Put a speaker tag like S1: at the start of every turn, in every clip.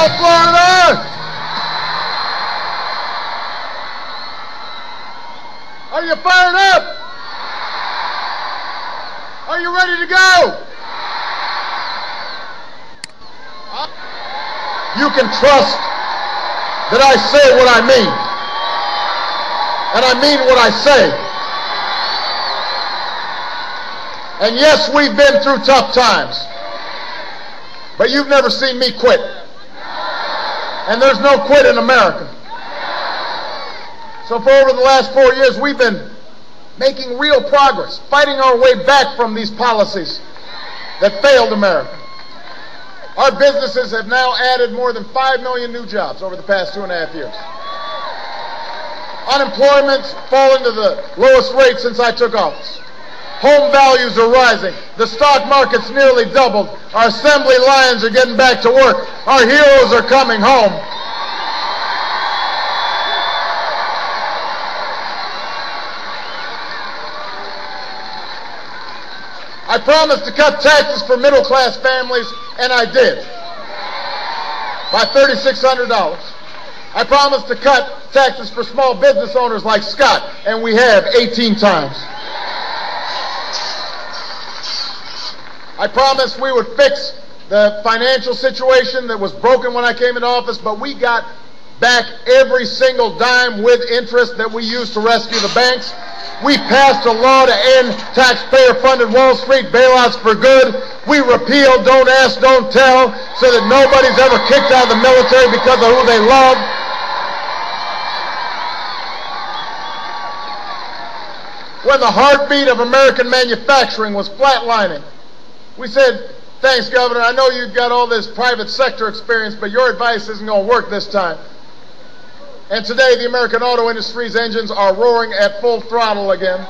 S1: South Florida? Are you fired up? Are you ready to go? You can trust that I say what I mean. And I mean what I say. And yes, we've been through tough times. But you've never seen me quit. And there's no quit in America. So for over the last 4 years, we've been making real progress, fighting our way back from these policies that failed America. Our businesses have now added more than 5 million new jobs over the past 2.5 years. Unemployment's fallen to the lowest rate since I took office. Home values are rising. The stock market's nearly doubled. Our assembly lines are getting back to work. Our heroes are coming home. I promised to cut taxes for middle-class families, and I did, by $3,600. I promised to cut taxes for small business owners like Scott, and we have 18 times. I promised we would fix the financial situation that was broken when I came into office, but we got back every single dime with interest that we used to rescue the banks. We passed a law to end taxpayer-funded Wall Street bailouts for good. We repealed Don't Ask, Don't Tell, so that nobody's ever kicked out of the military because of who they love. When the heartbeat of American manufacturing was flatlining, we said, thanks, Governor, I know you've got all this private sector experience, but your advice isn't going to work this time. And today, the American auto industry's engines are roaring at full throttle again.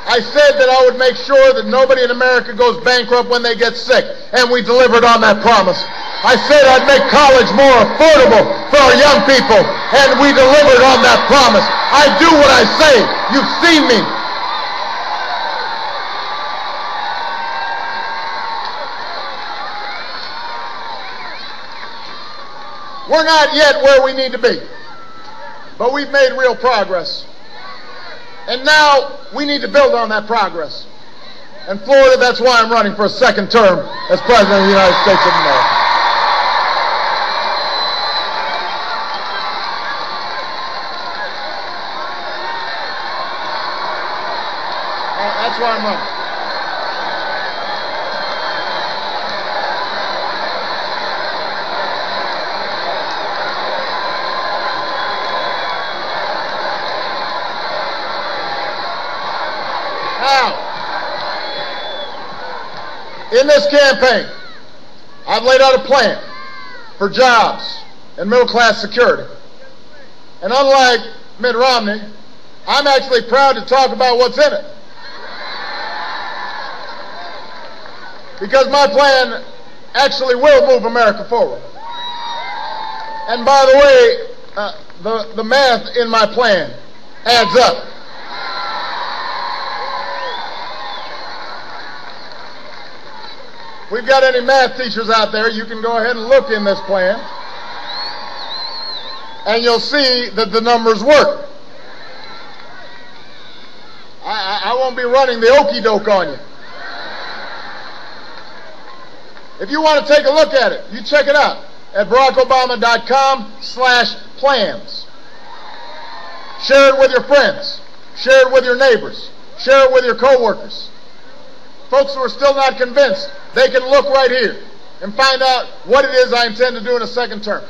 S1: I said that I would make sure that nobody in America goes bankrupt when they get sick, and we delivered on that promise. I said I'd make college more affordable for our young people, and we delivered on that promise. I do what I say. You've seen me. We're not yet where we need to be, but we've made real progress. And now we need to build on that progress. In Florida, that's why I'm running for a second term as President of the United States of America. That's why I'm running. In this campaign, I've laid out a plan for jobs and middle-class security. And unlike Mitt Romney, I'm actually proud to talk about what's in it. Because my plan actually will move America forward. And by the way, the math in my plan adds up. If we've got any math teachers out there, you can go ahead and look in this plan, and you'll see that the numbers work. I won't be running the okey doke on you. If you want to take a look at it, you check it out at BarackObama.com/plans. Share it with your friends. Share it with your neighbors. Share it with your coworkers. Folks who are still not convinced, they can look right here and find out what it is I intend to do in a second term.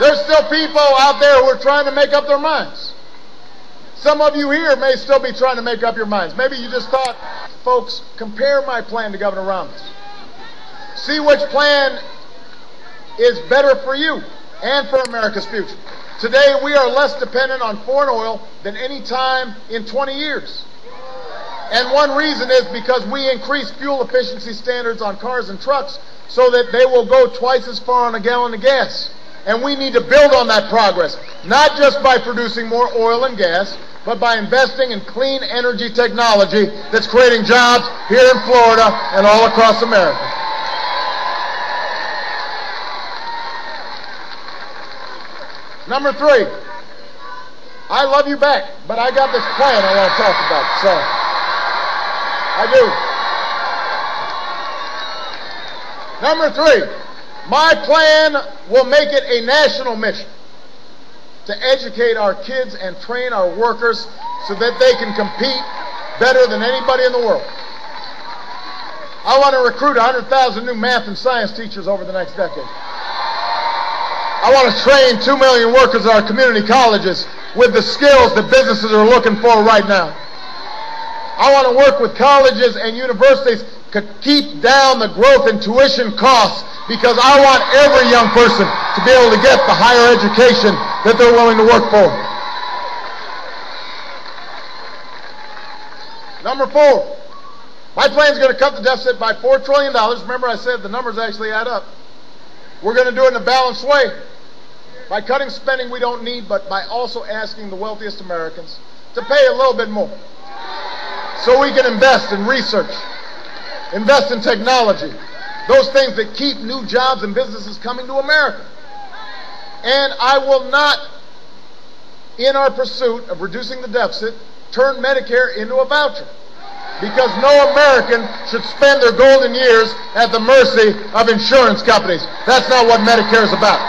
S1: There's still people out there who are trying to make up their minds. Some of you here may still be trying to make up your minds. Maybe you just thought, folks, compare my plan to Governor Romney's. See which plan is better for you and for America's future. Today, we are less dependent on foreign oil than any time in 20 years. And one reason is because we increased fuel efficiency standards on cars and trucks so that they will go twice as far on a gallon of gas. And we need to build on that progress, not just by producing more oil and gas, but by investing in clean energy technology that's creating jobs here in Florida and all across America. Number 3, I love you back, but I got this plan I want to talk about, so I do. Number 3, my plan will make it a national mission to educate our kids and train our workers so that they can compete better than anybody in the world. I want to recruit 100,000 new math and science teachers over the next decade. I want to train 2 million workers at our community colleges with the skills that businesses are looking for right now. I want to work with colleges and universities to keep down the growth in tuition costs, because I want every young person to be able to get the higher education that they're willing to work for. Number 4, my plan is going to cut the deficit by $4 trillion. Remember, I said the numbers actually add up. We're going to do it in a balanced way, by cutting spending we don't need, but by also asking the wealthiest Americans to pay a little bit more, so we can invest in research, invest in technology, those things that keep new jobs and businesses coming to America. And I will not, in our pursuit of reducing the deficit, turn Medicare into a voucher, because no American should spend their golden years at the mercy of insurance companies. That's not what Medicare is about.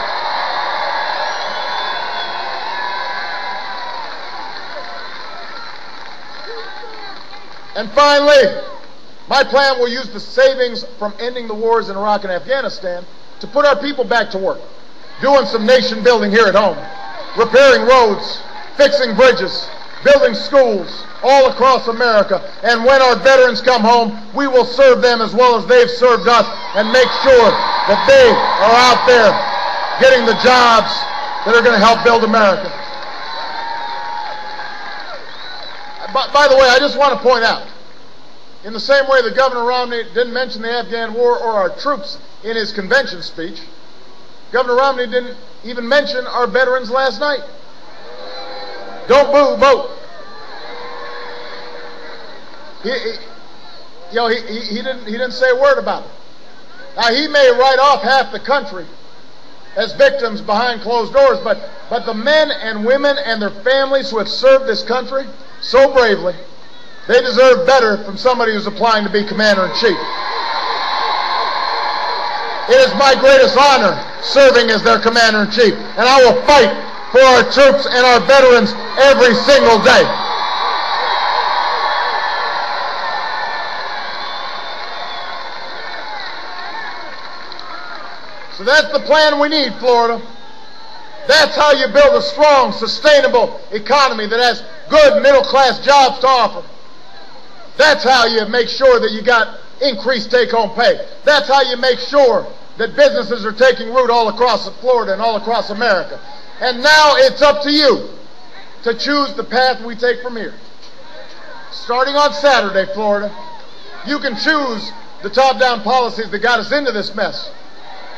S1: And finally, my plan will use the savings from ending the wars in Iraq and Afghanistan to put our people back to work, doing some nation building here at home, repairing roads, fixing bridges, building schools all across America. And when our veterans come home, we will serve them as well as they've served us, and make sure that they are out there getting the jobs that are going to help build America. By the way, I just want to point out, in the same way that Governor Romney didn't mention the Afghan war or our troops in his convention speech, Governor Romney didn't even mention our veterans last night. Don't boo, vote. He didn't say a word about it. Now, he may write off half the country as victims behind closed doors, but the men and women and their families who have served this country so bravely, they deserve better from somebody who's applying to be commander-in-chief. It is my greatest honor serving as their commander-in-chief, and I will fight for our troops and our veterans every single day. So that's the plan we need, Florida. That's how you build a strong, sustainable economy that has good middle-class jobs to offer. That's how you make sure that you got increased take-home pay. That's how you make sure that businesses are taking root all across Florida and all across America. And now it's up to you to choose the path we take from here. Starting on Saturday, Florida, you can choose the top-down policies that got us into this mess,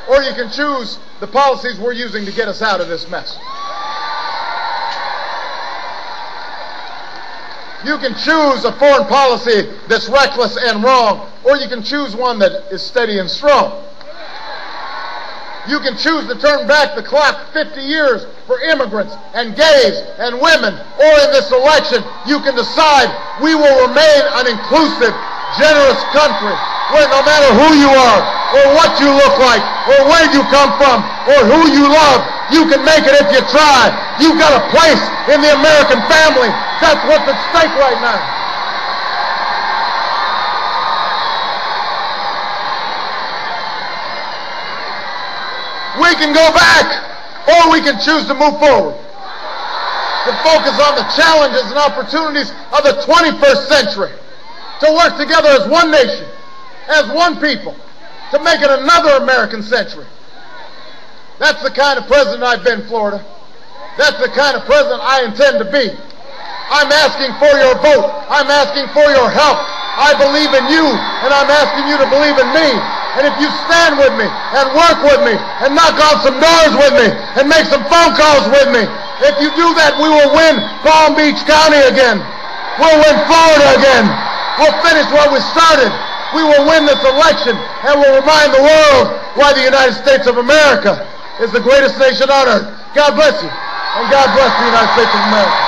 S1: or you can choose the policies we're using to get us out of this mess. You can choose a foreign policy that's reckless and wrong, or you can choose one that is steady and strong. You can choose to turn back the clock 50 years for immigrants and gays and women, or in this election, you can decide we will remain an inclusive, generous country where no matter who you are, or what you look like, or where you come from, or who you love, you can make it if you try. You've got a place in the American family. That's what's at stake right now. We can go back, or we can choose to move forward, to focus on the challenges and opportunities of the 21st century, to work together as one nation, as one people, to make it another American century. That's the kind of president I've been, Florida. That's the kind of president I intend to be. I'm asking for your vote. I'm asking for your help. I believe in you, and I'm asking you to believe in me. And if you stand with me and work with me and knock on some doors with me and make some phone calls with me, If you do that, we will win Palm Beach County again. We'll win Florida again. We'll finish what we started. We will win this election, and we'll remind the world why the United States of America is the greatest nation on earth. God bless you, and God bless the United States of America.